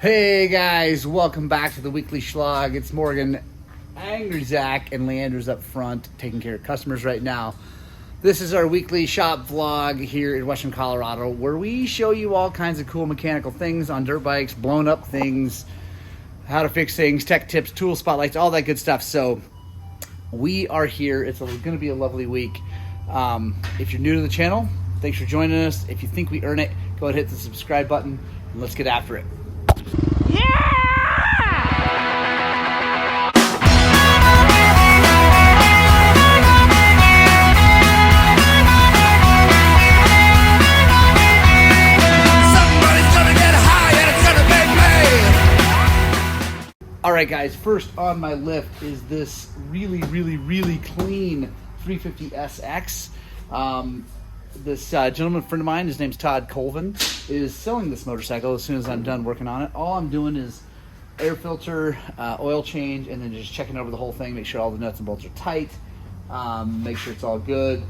Hey guys, welcome back to the weekly Shlog. It's Morgan, Angry Zach, and Leander's up front taking care of customers right now. This is our weekly shop vlog here in Western Colorado, where we show you all kinds of cool mechanical things on dirt bikes, blown up things, how to fix things, tech tips, tool spotlights, all that good stuff. So we are here. It's going to be a lovely week. If you're new to the channel, thanks for joining us. If you think we earn it, go ahead and hit the subscribe button and let's get after it. Alright guys, first on my lift is this really clean 350SX. This gentleman friend of mine, his name's Todd Colvin, is selling this motorcycle as soon as I'm done working on it. All I'm doing is air filter, oil change, and then just checking over the whole thing, make sure all the nuts and bolts are tight, make sure it's all good.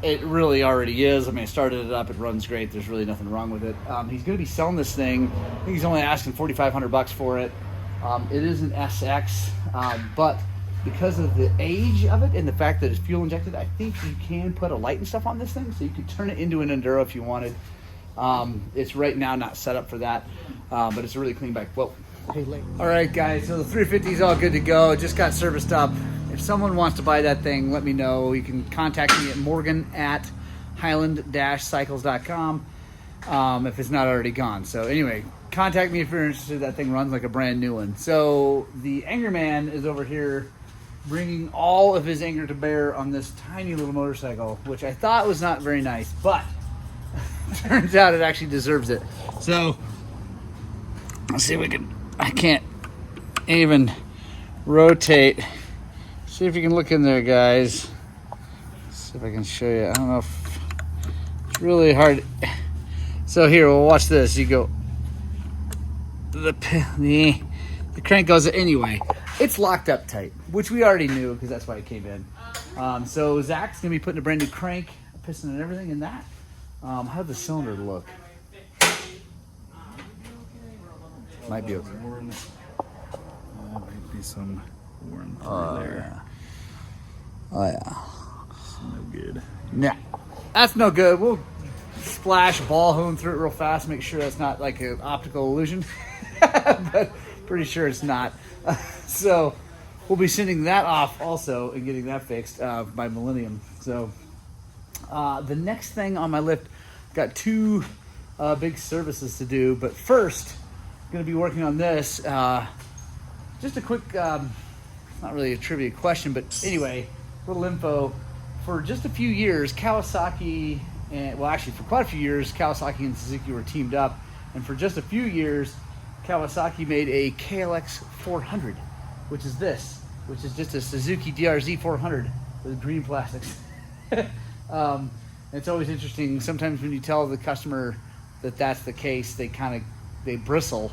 It really already is. I mean, I started it up, it runs great, there's really nothing wrong with it. He's going to be selling this thing. I think he's only asking $4,500 for it. It is an SX, but because of the age of it and the fact that it's fuel injected, I think you can put a light and stuff on this thing, so you could turn it into an Enduro if you wanted. It's right now not set up for that, but it's a really clean bike. Whoa. Hey, late. All right, guys, so the 350 is all good to go. It just got serviced up. If someone wants to buy that thing, let me know. You can contact me at morgan@highlandcycles.com if it's not already gone. So anyway, contact me if you're interested. That thing runs like a brand new one. So the Anger Man is over here bringing all of his anger to bear on this tiny little motorcycle, which I thought was not very nice, but turns out it actually deserves it. So let's see if we can, I can't even rotate. See if you can look in there, guys. See if I can show you. I don't know if it's really hard. So here, we'll watch this. You go, the crank goes anyway. It's locked up tight, which we already knew because that's why it came in. So Zach's gonna be putting a brand new crank, piston, and everything in that. How'd the cylinder look? Might be okay. Might be some worn through there. Yeah. Oh yeah. No good. Yeah, that's no good. We'll splash ball hone through it real fast, make sure that's not like an optical illusion. But pretty sure it's not. So we'll be sending that off also and getting that fixed by Millennium. So the next thing on my lift, got two big services to do, but first going to be working on this. Just a quick, not really a trivia question, but anyway, little info. For just a few years, Kawasaki, and well, actually for quite a few years, Kawasaki and Suzuki were teamed up, and for just a few years, Kawasaki made a KLX400, which is this, which is just a Suzuki DRZ 400 with green plastics. It's always interesting. Sometimes when you tell the customer that that's the case, they bristle.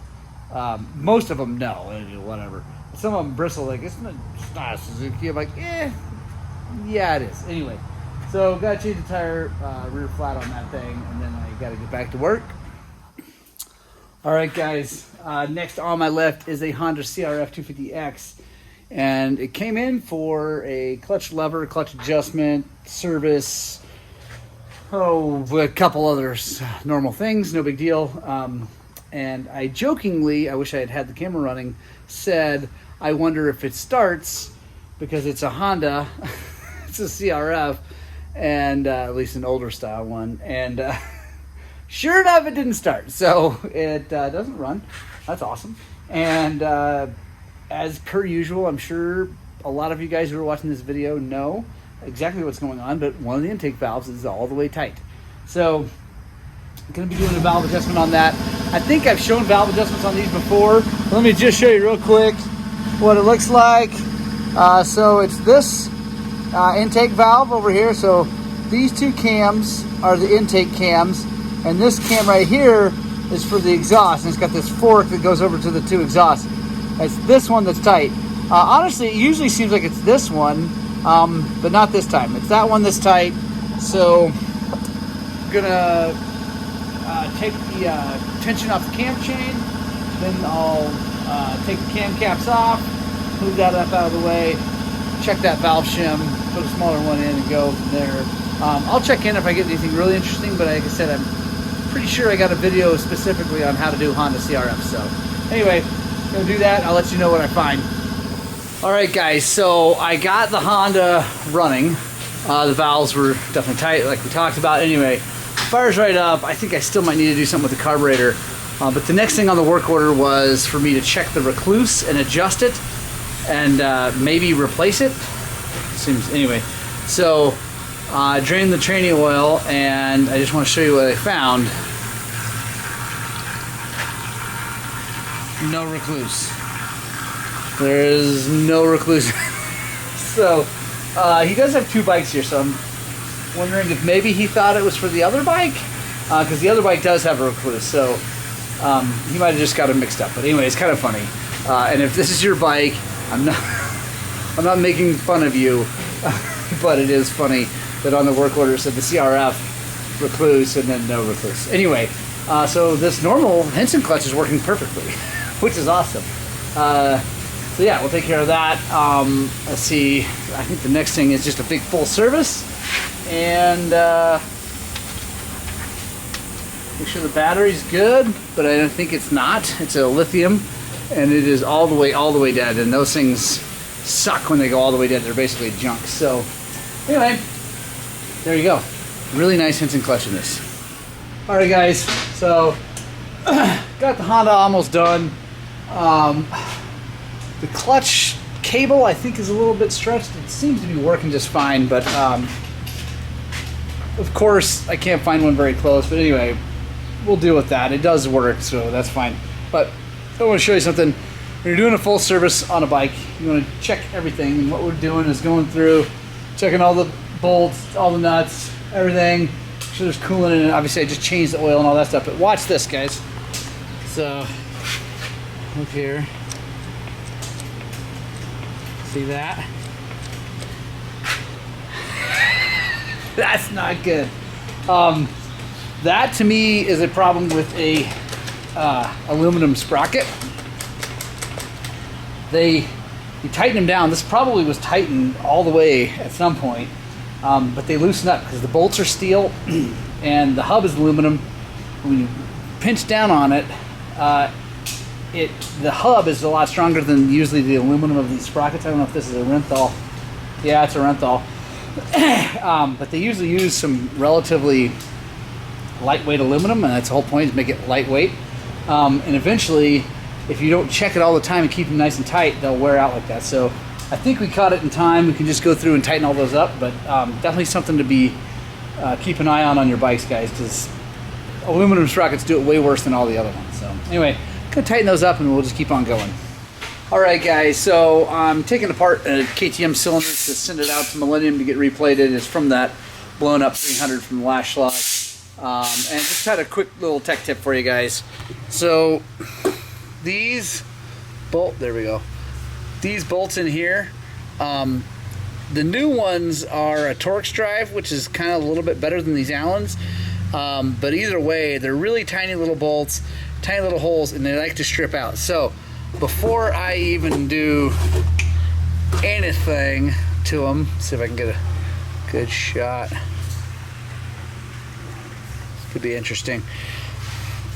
Most of them know, whatever. Some of them bristle like, it's not a Suzuki. I'm like, yeah, it is. Anyway, so got to change the tire, rear flat on that thing, and then I got to get back to work. All right, guys, next on my left is a Honda CRF 250X, and it came in for a clutch lever, clutch adjustment, service, a couple others, normal things, no big deal. And I jokingly, I wish I had the camera running, said, I wonder if it starts, because it's a Honda, it's a CRF, and at least an older style one, and sure enough, it didn't start, so it doesn't run. That's awesome. And as per usual, I'm sure a lot of you guys who are watching this video know exactly what's going on, but one of the intake valves is all the way tight. So I'm going to be doing a valve adjustment on that. I think I've shown valve adjustments on these before. Let me just show you real quick what it looks like. So it's this intake valve over here. So these two cams are the intake cams, and this cam right here is for the exhaust, and it's got this fork that goes over to the two exhausts. It's this one that's tight. Honestly, it usually seems like it's this one, but not this time. It's that one that's tight. So I'm gonna take the tension off the cam chain, then I'll take the cam caps off, move that up out of the way, check that valve shim, put a smaller one in and go from there. I'll check in if I get anything really interesting, but like I said, I'm pretty sure I got a video specifically on how to do Honda CRF. So anyway, gonna do that. I'll let you know what I find. All right, guys, so I got the Honda running. The valves were definitely tight, like we talked about. Anyway, fires right up. I think I still might need to do something with the carburetor. But the next thing on the work order was for me to check the recluse and adjust it and maybe replace it. Seems, anyway, so I drained the training oil and I just want to show you what I found. No recluse. There is no recluse. So he does have two bikes here, so I'm wondering if maybe he thought it was for the other bike, because the other bike does have a recluse, so he might have just got it mixed up. But anyway, it's kind of funny. And if this is your bike, I'm not making fun of you, but it is funny that on the work order it said the CRF recluse and then no recluse. Anyway, so this normal Henson clutch is working perfectly, which is awesome. So yeah, we'll take care of that. Let's see, I think the next thing is just a big full service and make sure the battery's good, but I don't think it's not. It's a lithium and it is all the way dead, and those things suck when they go all the way dead. They're basically junk. So anyway, there you go. Really nice Henson clutch in this. All right, guys, so got the Honda almost done. The clutch cable I think is a little bit stretched. It seems to be working just fine, but of course I can't find one very close. But anyway, we'll deal with that. It does work, so that's fine. But I want to show you something. When you're doing a full service on a bike, you want to check everything. And what we're doing is going through, checking all the bolts, all the nuts, everything. Make sure there's coolant in it. Obviously I just changed the oil and all that stuff, but watch this, guys. So look here. See that? That's not good. That to me is a problem with a aluminum sprocket. You tighten them down. This probably was tightened all the way at some point, but they loosen up because the bolts are steel and the hub is aluminum. When you pinch down on it, the hub is a lot stronger than usually the aluminum of these sprockets. I don't know if this is a Renthal. Yeah, it's a Renthal. But they usually use some relatively lightweight aluminum, and that's the whole point, is make it lightweight. And eventually, if you don't check it all the time and keep them nice and tight, they'll wear out like that. So I think we caught it in time. We can just go through and tighten all those up, but definitely something to be keep an eye on your bikes, guys, because aluminum sprockets do it way worse than all the other ones. So anyway, gonna tighten those up and we'll just keep on going. All right, guys, so I'm taking apart a KTM cylinder to send it out to Millennium to get replated. It's from that blown up 300 from the last Shlog. And just had a quick little tech tip for you guys. So these there we go. These bolts in here, the new ones are a Torx drive, which is kind of a little bit better than these Allens. But either way, they're really tiny little bolts, tiny little holes, and they like to strip out. So before I even do anything to them, see if I can get a good shot. Could be interesting.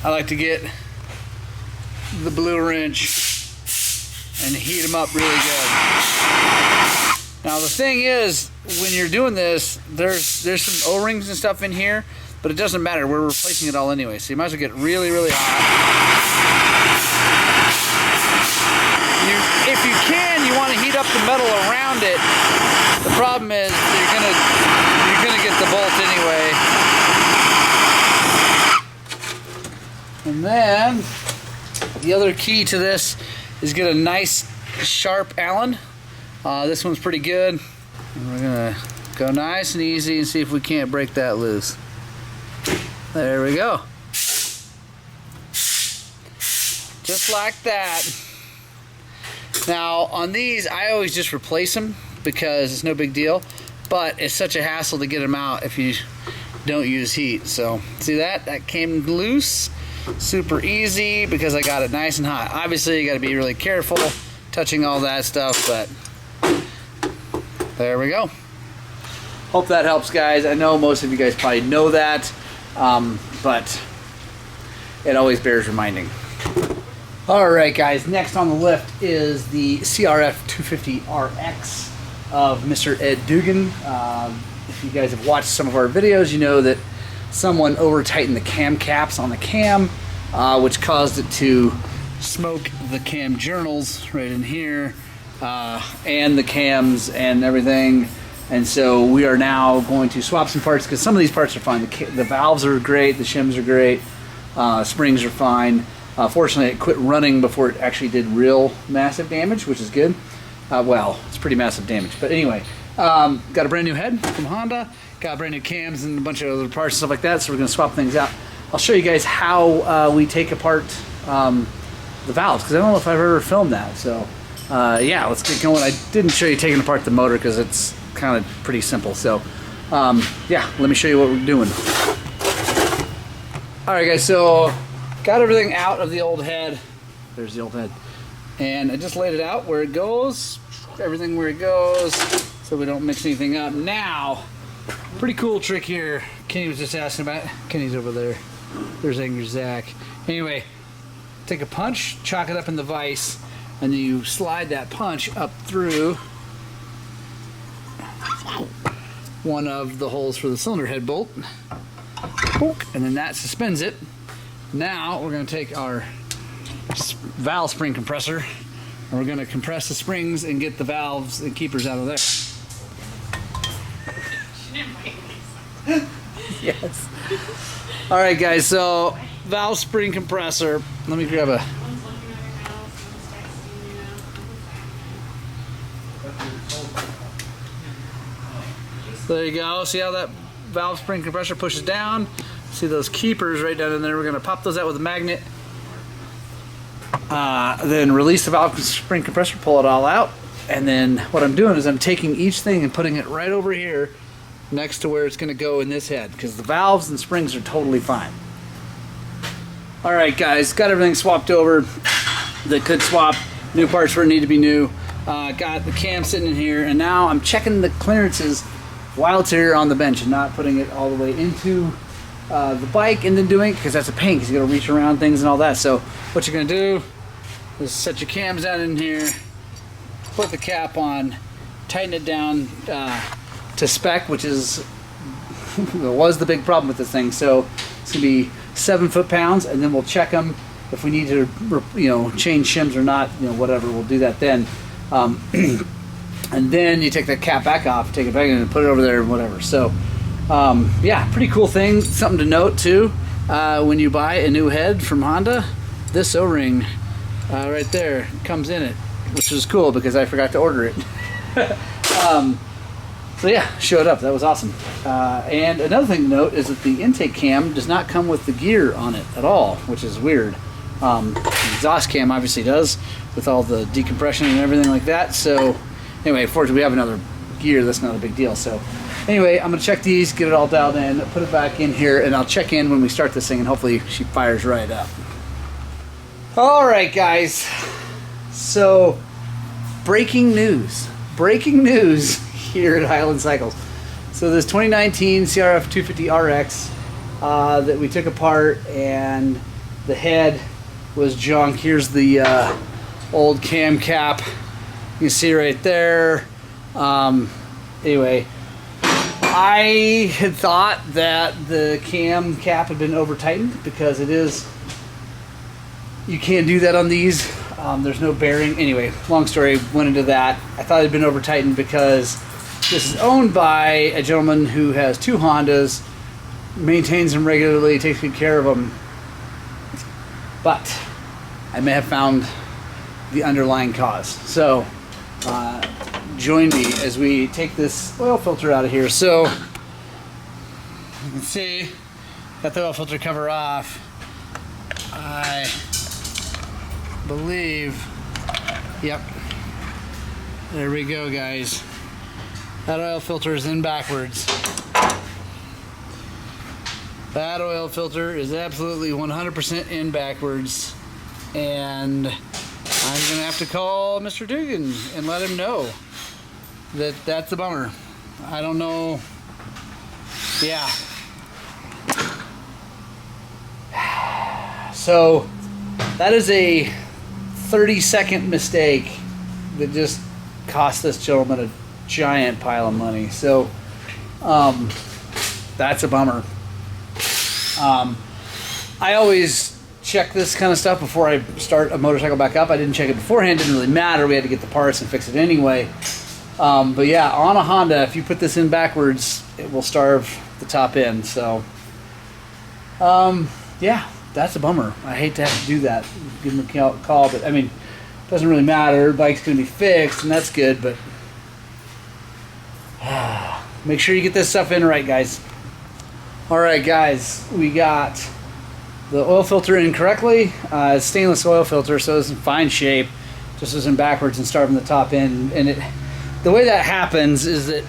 I like to get the blue wrench and heat them up really good. Now the thing is, when you're doing this, there's some O-rings and stuff in here, but it doesn't matter. We're replacing it all anyway, so you might as well get really, really hot. If you can, you want to heat up the metal around it. The problem is you're gonna get the bolt anyway. And then the other key to this is get a nice sharp Allen. This one's pretty good. And we're gonna go nice and easy and see if we can't break that loose. There we go. Just like that. Now on these, I always just replace them because it's no big deal, but it's such a hassle to get them out if you don't use heat. So see that came loose. super easy because I got it nice and hot. Obviously, you got to be really careful touching all that stuff, but there we go. Hope that helps, guys. I know most of you guys probably know that, but it always bears reminding. All right, guys, next on the lift is the CRF 250RX of Mr. Ed Dugan. If you guys have watched some of our videos, you know that someone over tightened the cam caps on the cam, which caused it to smoke the cam journals right in here, and the cams and everything. And so we are now going to swap some parts because some of these parts are fine. The valves are great, the shims are great, springs are fine. Fortunately, it quit running before it actually did real massive damage, which is good. Well, it's pretty massive damage. But anyway, got a brand new head from Honda, got brand new cams and a bunch of other parts and stuff like that, so we're going to swap things out. I'll show you guys how we take apart the valves, because I don't know if I've ever filmed that. So yeah, let's get going. I didn't show you taking apart the motor because it's kind of pretty simple. So yeah, let me show you what we're doing. Alright guys, so got everything out of the old head. There's the old head. And I just laid it out where it goes, everything where it goes, so we don't mix anything up. Now, pretty cool trick here. Kenny was just asking about. Kenny's over there. There's Angry Zach. Anyway, take a punch, chalk it up in the vise, and then you slide that punch up through one of the holes for the cylinder head bolt, and then that suspends it. Now we're going to take our valve spring compressor and we're going to compress the springs and get the valves and keepers out of there. Yes. Alright guys, so valve spring compressor. Let me grab a... There you go. See how that valve spring compressor pushes down? See those keepers right down in there? We're going to pop those out with a magnet. Then release the valve spring compressor, pull it all out. And then what I'm doing is I'm taking each thing and putting it right over here next to where it's going to go in this head, because the valves and springs are totally fine. Alright guys, got everything swapped over that could swap. New parts where it need to be new. Got the cam sitting in here, and now I'm checking the clearances while it's here on the bench and not putting it all the way into the bike and then doing it, because that's a pain because you got to reach around things and all that. So what you're going to do is set your cams down in here, put the cap on, tighten it down to spec, which is was the big problem with this thing. So it's going to be 7 foot-pounds, and then we'll check them if we need to, you know, change shims or not, you know, whatever, we'll do that then. And then you take the cap back off, take it back in and put it over there and whatever. So yeah, pretty cool thing. Something to note too, when you buy a new head from Honda, this O-ring right there comes in it, which was cool because I forgot to order it. So yeah, showed up. That was awesome. And another thing to note is that the intake cam does not come with the gear on it at all, which is weird. The exhaust cam obviously does, with all the decompression and everything like that. So anyway, fortunately we have another gear. That's not a big deal. So anyway, I'm gonna check these, get it all dialed in, put it back in here, and I'll check in when we start this thing, and hopefully she fires right up. All right, guys. So breaking news here at Highland Cycles. So this 2019 CRF 250RX that we took apart, and the head was junk. Here's the old cam cap. You can see right there. Anyway, I had thought that the cam cap had been over tightened, because it is, you can't do that on these. There's no bearing. Anyway, long story, went into that. I thought it had been over tightened because this is owned by a gentleman who has 2 Hondas, maintains them regularly, takes good care of them. But I may have found the underlying cause. So join me as we take this oil filter out of here. So you can see, got the oil filter cover off. I believe, yep, there we go, guys. That oil filter is in backwards. That oil filter is absolutely 100% in backwards, and I'm gonna have to call Mr. Dugan and let him know that that's a bummer. I don't know. Yeah. So that is a 30-second mistake that just cost this gentleman a giant pile of money. So that's a bummer. I always check this kind of stuff before I start a motorcycle back up. I didn't check it beforehand, didn't really matter. We had to get the parts and fix it anyway. But yeah, on a Honda, if you put this in backwards, it will starve the top end. So yeah, that's a bummer. I hate to have to do that. Give them a call, but I mean, it doesn't really matter. The bike's going to be fixed, and that's good, but make sure you get this stuff in right, guys. All right, guys, we got the oil filter in correctly. It's stainless oil filter, so it's in fine shape. Just isn't backwards and starving the top end. And the way that happens is that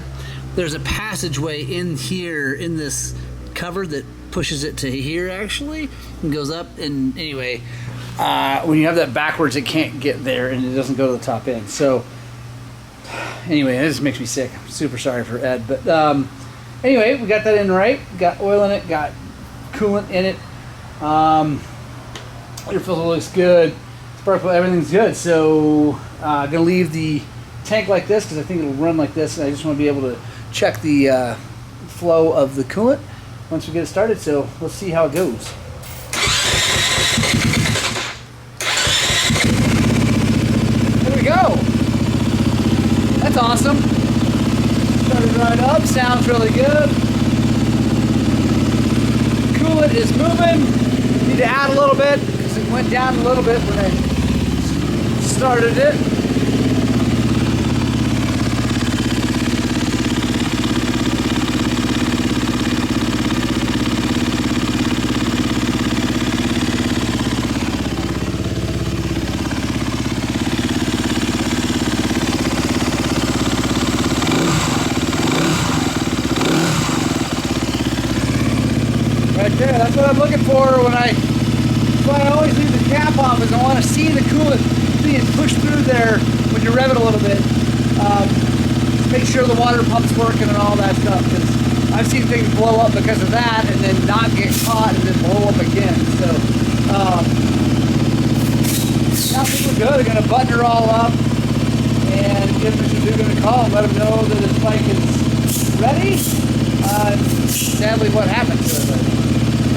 there's a passageway in here in this cover that pushes it to here actually and goes up. And anyway, when you have that backwards, it can't get there and it doesn't go to the top end. So anyway, this makes me sick. I'm super sorry for Ed, but anyway, we got that in right. Got oil in it, got coolant in it. Your filter looks good. Spark plug, everything's good. So I'm gonna leave the tank like this because I think it'll run like this, and I just want to be able to check the flow of the coolant once we get it started. So let's see how it goes. There we go. That's awesome. Started right up, sounds really good. Coolant is moving. Need to add a little bit because it went down a little bit when I started it. Right there, that's what I'm looking for when that's why I always leave the cap off, is I want to see the coolant being pushed through there when you rev it a little bit. Just make sure the water pump's working and all that stuff, because I've seen things blow up because of that and then not get caught and then blow up again. So now things are good. I'm going to button her all up and give Mr. Dugan a call and let him know that his bike is ready. Sadly, what happened to it. But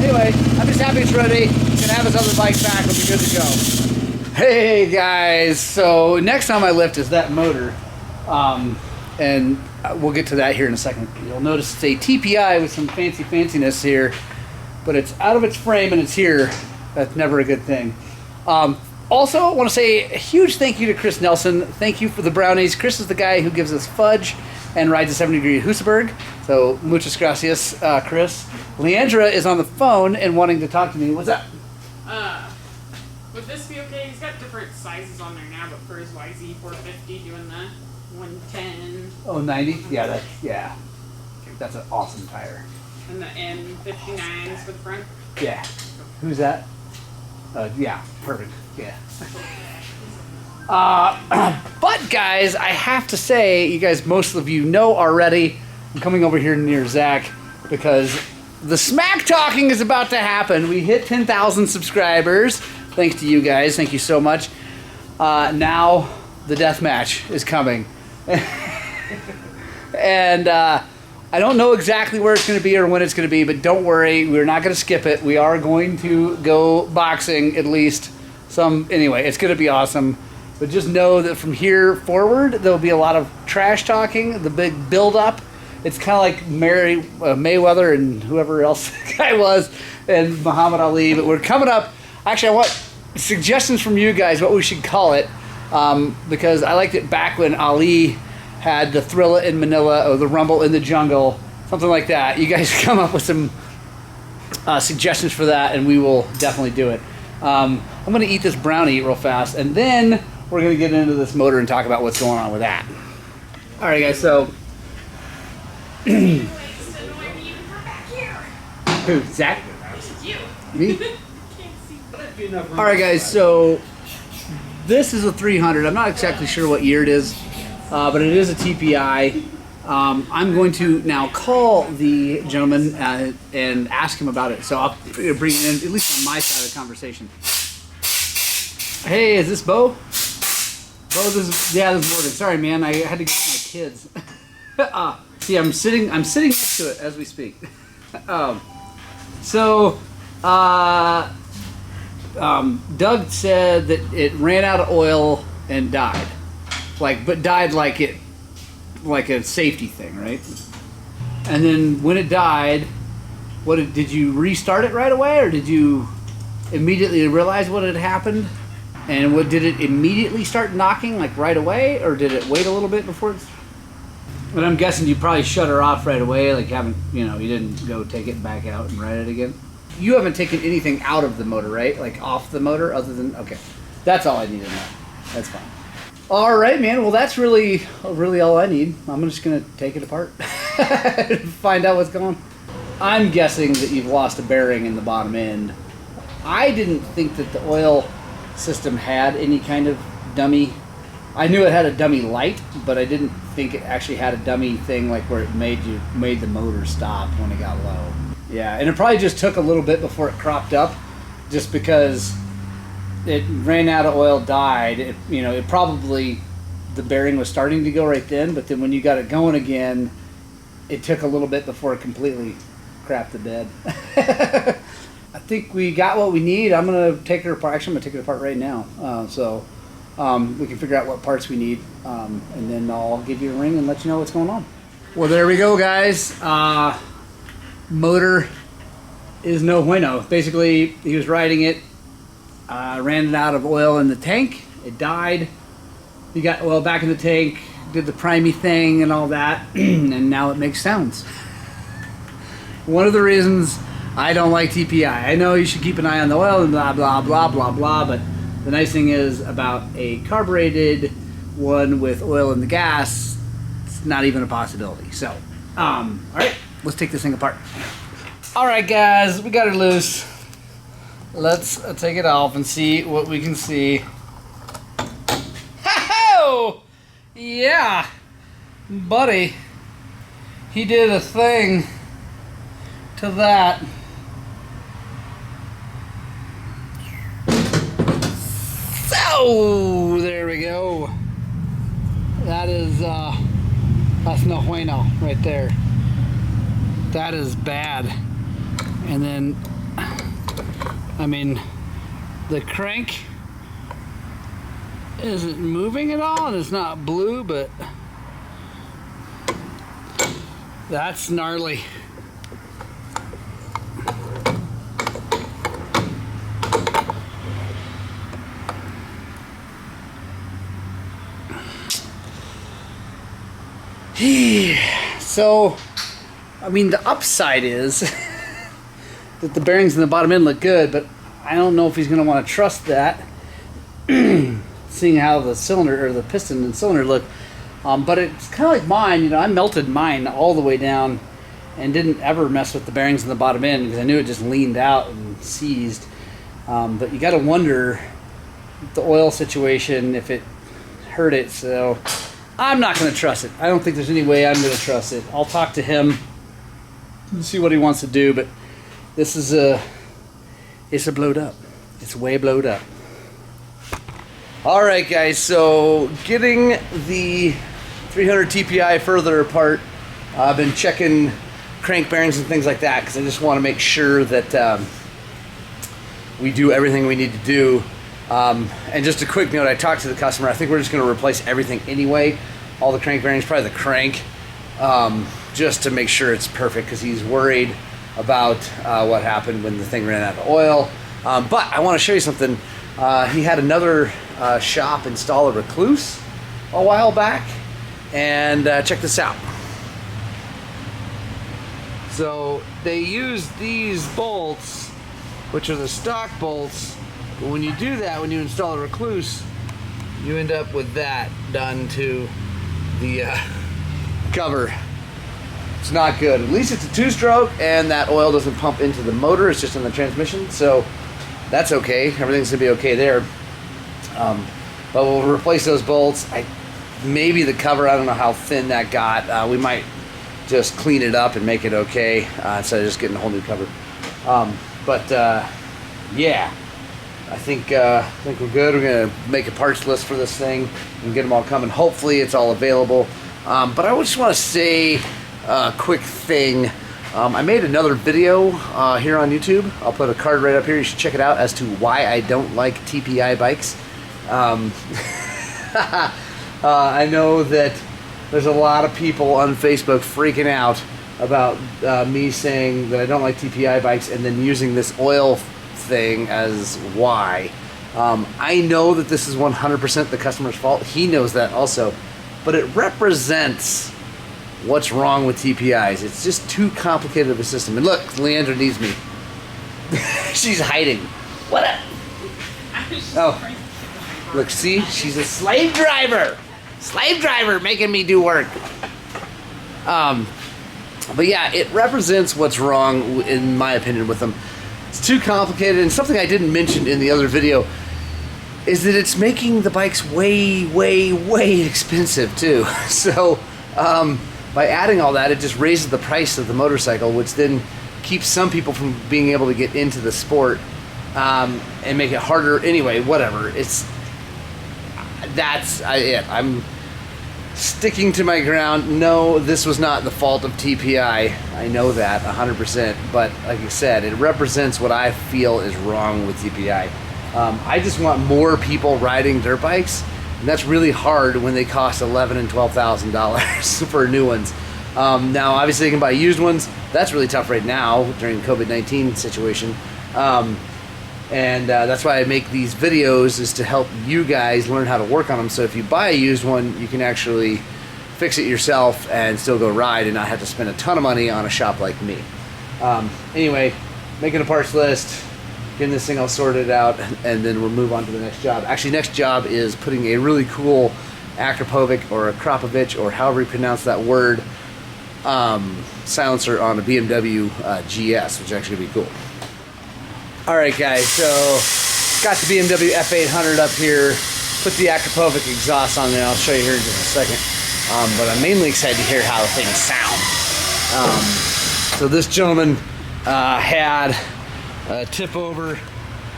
anyway, I'm just happy it's ready. Gonna have his other bike back. We'll be good to go. Hey guys, so next time I lift is that motor, and we'll get to that here in a second. You'll notice it's a TPI with some fanciness here, but it's out of its frame and it's here. That's never a good thing. Also, I want to say a huge thank you to Chris Nelson. Thank you for the brownies. Chris is the guy who gives us fudge and rides a 70-degree Husaberg. So, muchas gracias, Chris. Leandra is on the phone and wanting to talk to me. What's up? Would this be okay? He's got different sizes on there now, but for his YZ450 doing the 110. Oh, 90? Yeah, that's an awesome tire. And the M59s for the front. Yeah. Who's that? Yeah, perfect. Yeah. But guys, I have to say, you guys, most of you know already, I'm coming over here near Zach because the smack talking is about to happen. We hit 10,000 subscribers. Thanks to you guys. Thank you so much. Now the death match is coming. And I don't know exactly where it's going to be or when it's going to be, but don't worry, we're not going to skip it. We are going to go boxing at least some. Anyway, it's going to be awesome. But just know that from here forward, there'll be a lot of trash talking, the big build-up. It's kind of like Mayweather and whoever else the guy was, and Muhammad Ali. But we're coming up. Actually, I want suggestions from you guys what we should call it, because I liked it back when Ali had the Thrilla in Manila or the Rumble in the Jungle, something like that. You guys come up with some suggestions for that, and we will definitely do it. I'm going to eat this brownie real fast, and then we're going to get into this motor and talk about what's going on with that. All right, guys, so Who, Zach? You. Me? Can't see. All right, guys. So this is a 300. I'm not exactly sure what year it is, but it is a TPI. I'm going to now call the gentleman and ask him about it. So I'll bring it in, at least on my side of the conversation. Hey, is this Bo? Bo, this is Morgan. Sorry, man. I had to get my kids. See, I'm sitting next to it as we speak. Doug said that it ran out of oil and died, but died like a safety thing, right? And then when it died, did you restart it right away, or did you immediately realize what had happened? And did it immediately start knocking like right away, or did it wait a little bit before it's... But I'm guessing you probably shut her off right away, like you didn't go take it back out and ride it again. You haven't taken anything out of the motor, right? Like off the motor, other than, okay. That's all I need to know. That's fine. All right, man. Well, that's really all I need. I'm just gonna take it apart and find out what's going on. I'm guessing that you've lost a bearing in the bottom end. I didn't think that the oil system had any kind of dummy. I knew it had a dummy light, but I didn't think it actually had a dummy thing like where it made the motor stop when it got low. Yeah, and it probably just took a little bit before it cropped up, just because it ran out of oil, died. It probably, the bearing was starting to go right then, but then when you got it going again, it took a little bit before it completely crapped the bed. I think we got what we need. I'm gonna take it apart. Actually, I'm gonna take it apart right now, so we can figure out what parts we need, and then I'll give you a ring and let you know what's going on. Well, there we go, guys. Motor is no bueno. Basically, he was riding it, ran it out of oil in the tank. It died. He got oil back in the tank, did the primey thing and all that, and now it makes sounds. One of the reasons I don't like TPI. I know you should keep an eye on the oil and blah, blah, blah, blah, blah, but the nice thing is about a carbureted one with oil in the gas, it's not even a possibility. So, all right, let's take this thing apart. All right, guys, we got it loose. Let's take it off and see what we can see. Oh, yeah, buddy, he did a thing to that. So there we go. That is that's no bueno right there. That is bad. And then, I mean, the crank isn't moving at all, and it's not blue, but that's gnarly. So, I mean, the upside is that the bearings in the bottom end look good, but I don't know if he's going to want to trust that, seeing how the cylinder, or the piston and cylinder look. But it's kind of like mine. I melted mine all the way down and didn't ever mess with the bearings in the bottom end because I knew it just leaned out and seized. But you got to wonder the oil situation, if it hurt it. So I'm not going to trust it. I don't think there's any way I'm going to trust it. I'll talk to him and see what he wants to do, but this is it's a blowed up. It's way blowed up. All right, guys, so getting the 300 TPI further apart, I've been checking crank bearings and things like that because I just want to make sure that we do everything we need to do. And just a quick note, I talked to the customer. I think we're just going to replace everything anyway. All the crank bearings, probably the crank, just to make sure it's perfect because he's worried about what happened when the thing ran out of oil. But I want to show you something. He had another shop install a recluse a while back, and check this out. So they use these bolts, which are the stock bolts. But when you do that, when you install a recluse, you end up with that done to the cover. It's not good. At least it's a 2-stroke, and that oil doesn't pump into the motor. It's just in the transmission, so that's okay. Everything's gonna be okay there. But we'll replace those bolts. Maybe the cover, I don't know how thin that got. We might just clean it up and make it okay instead of just getting a whole new cover. Yeah, I think we're good. We're gonna make a parts list for this thing and get them all coming. Hopefully it's all available. But I just want to say a quick thing. I made another video here on YouTube. I'll put a card right up here. You should check it out as to why I don't like TPI bikes. I know that there's a lot of people on Facebook freaking out about me saying that I don't like TPI bikes and then using this oil thing as why. I know that this is 100% the customer's fault. He knows that also. But it represents what's wrong with TPIs. It's just too complicated of a system. And look, Leandra needs me. She's hiding. What up? Oh. Look, see? She's a slave driver. Slave driver making me do work. But yeah, it represents what's wrong, in my opinion, with them. It's too complicated, and something I didn't mention in the other video is that it's making the bikes way, way, way expensive too. So by adding all that, it just raises the price of the motorcycle, which then keeps some people from being able to get into the sport and make it harder. Anyway, whatever. That's it. I'm sticking to my ground. No, this was not the fault of TPI. I know that 100%. But like I said, it represents what I feel is wrong with TPI. I just want more people riding dirt bikes, and that's really hard when they cost $11,000 and $12,000 for new ones. Now, obviously, you can buy used ones. That's really tough right now during the COVID-19 situation. That's why I make these videos, is to help you guys learn how to work on them. So if you buy a used one, you can actually fix it yourself and still go ride and not have to spend a ton of money on a shop like me. Anyway, making a parts list, getting this thing all sorted out, and then we'll move on to the next job. Actually, next job is putting a really cool Akrapovic or a Krapovic, or however you pronounce that word, silencer on a BMW GS, which is actually going to be cool. Alright guys, so got the BMW F800 up here, put the Akrapovic exhaust on there. I'll show you here in just a second. But I'm mainly excited to hear how the things sound. So this gentleman had a tip over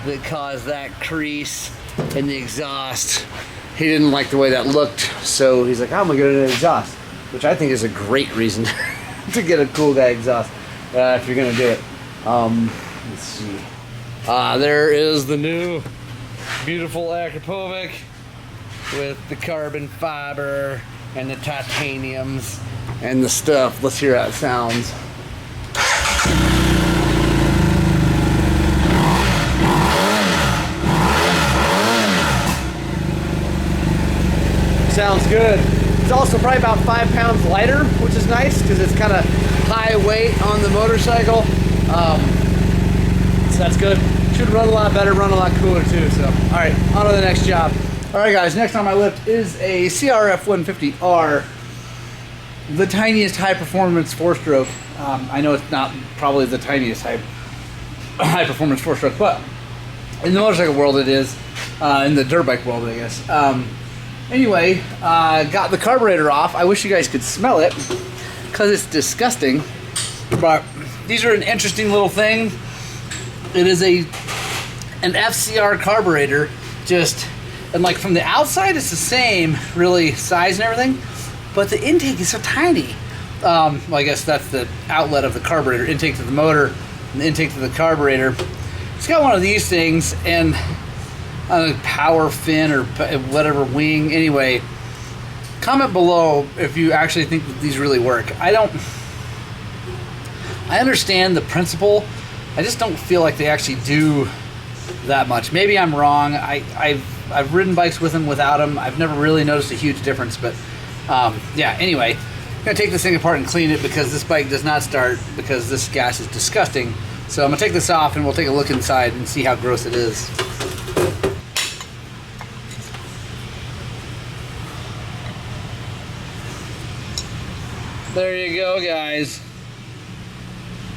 that caused that crease in the exhaust. He didn't like the way that looked, so he's like, I'm gonna get an exhaust, which I think is a great reason to get a cool guy exhaust if you're gonna do it. Let's see. There is the new beautiful Akrapovic with the carbon fiber and the titaniums and the stuff. Let's hear how it sounds. Sounds good. It's also probably about 5 pounds lighter, which is nice because it's kind of high weight on the motorcycle. So that's good. Should run a lot better, run a lot cooler too. So, all right, on to the next job. All right, guys. Next on my list is a CRF 150R, the tiniest high-performance four-stroke. I know it's not probably the tiniest high-performance four-stroke, but in the motorcycle world it is. In the dirt bike world, I guess. Anyway, got the carburetor off. I wish you guys could smell it because it's disgusting. But these are an interesting little thing. It is an FCR carburetor, and like from the outside it's the same, really, size and everything, but the intake is so tiny. Well, I guess that's the outlet of the carburetor, intake to the motor, and the intake to the carburetor. It's got one of these things, and a power fin or whatever wing. Anyway, comment below if you actually think that these really work. I understand the principle. I just don't feel like they actually do that much. Maybe I'm wrong. I've ridden bikes with them, without them. I've never really noticed a huge difference. But yeah. Anyway, I'm gonna take this thing apart and clean it because this bike does not start because this gas is disgusting. So I'm gonna take this off and we'll take a look inside and see how gross it is. There you go, guys.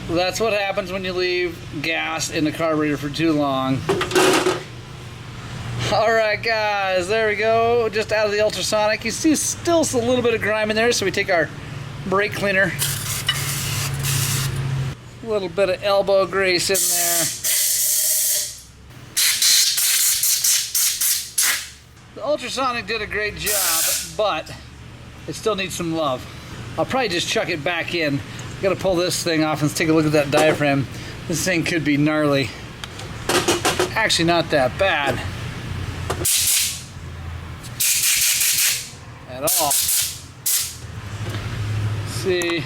That's what happens when you leave gas in the carburetor for too long. Alright guys, there we go. Just out of the ultrasonic. You see still a little bit of grime in there, so we take our brake cleaner. A little bit of elbow grease in there. The ultrasonic did a great job, but it still needs some love. I'll probably just chuck it back in. I gotta pull this thing off and let's take a look at that diaphragm. This thing could be gnarly. Actually not that bad at all. See,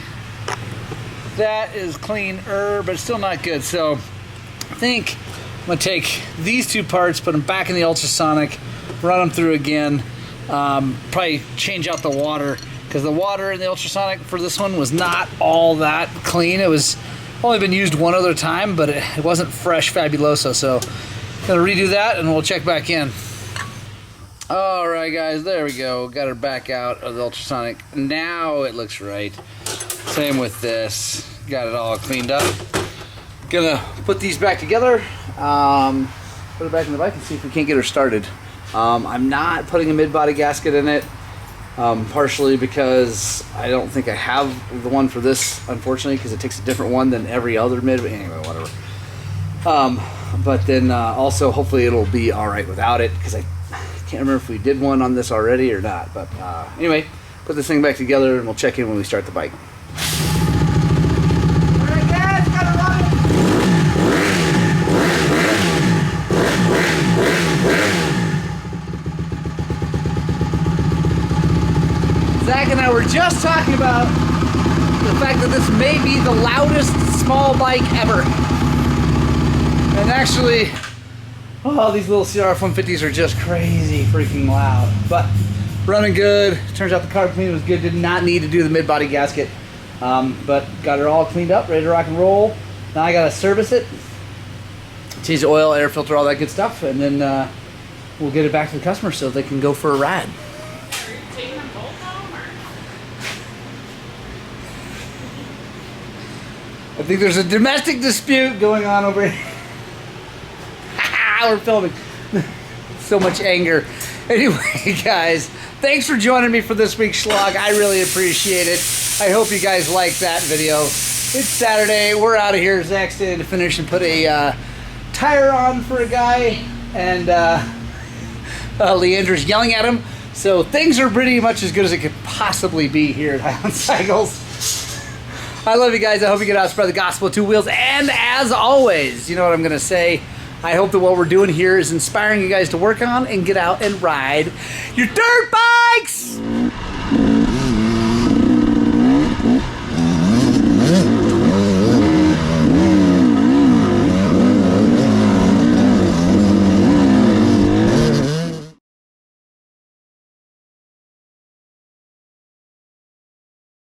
that is cleaner, but still not good. So I think I'm gonna take these two parts, put them back in the ultrasonic, run them through again, probably change out the water, because the water in the ultrasonic for this one was not all that clean. It was only been used one other time, but it wasn't fresh Fabuloso. So gonna redo that and we'll check back in. All right guys, there we go. Got her back out of the ultrasonic. Now it looks right. Same with this. Got it all cleaned up. Gonna put these back together, put it back in the bike and see if we can't get her started. I'm not putting a mid-body gasket in it, partially because I don't think I have the one for this, unfortunately, because it takes a different one than every other mid, but anyway, whatever. But then also hopefully it'll be all right without it, because I can't remember if we did one on this already or not. But anyway, put this thing back together and we'll check in when we start the bike. Zach and I were just talking about the fact that this may be the loudest small bike ever. And actually, oh, these little CRF-150s are just crazy freaking loud. But running good. Turns out the carb cleaning was good. Did not need to do the mid-body gasket. But got her all cleaned up, ready to rock and roll. Now I gotta service it. Change the oil, air filter, all that good stuff. And then we'll get it back to the customer so they can go for a ride. I think there's a domestic dispute going on over here. We're filming. So much anger. Anyway, guys, thanks for joining me for this week's Shlog. I really appreciate it. I hope you guys liked that video. It's Saturday. We're out of here. Zach's staying to finish and put a tire on for a guy. And Leandra's yelling at him. So things are pretty much as good as it could possibly be here at Highland Cycles. I love you guys. I hope you get out and spread the gospel of two wheels. And as always, you know what I'm going to say. I hope that what we're doing here is inspiring you guys to work on and get out and ride your dirt bike.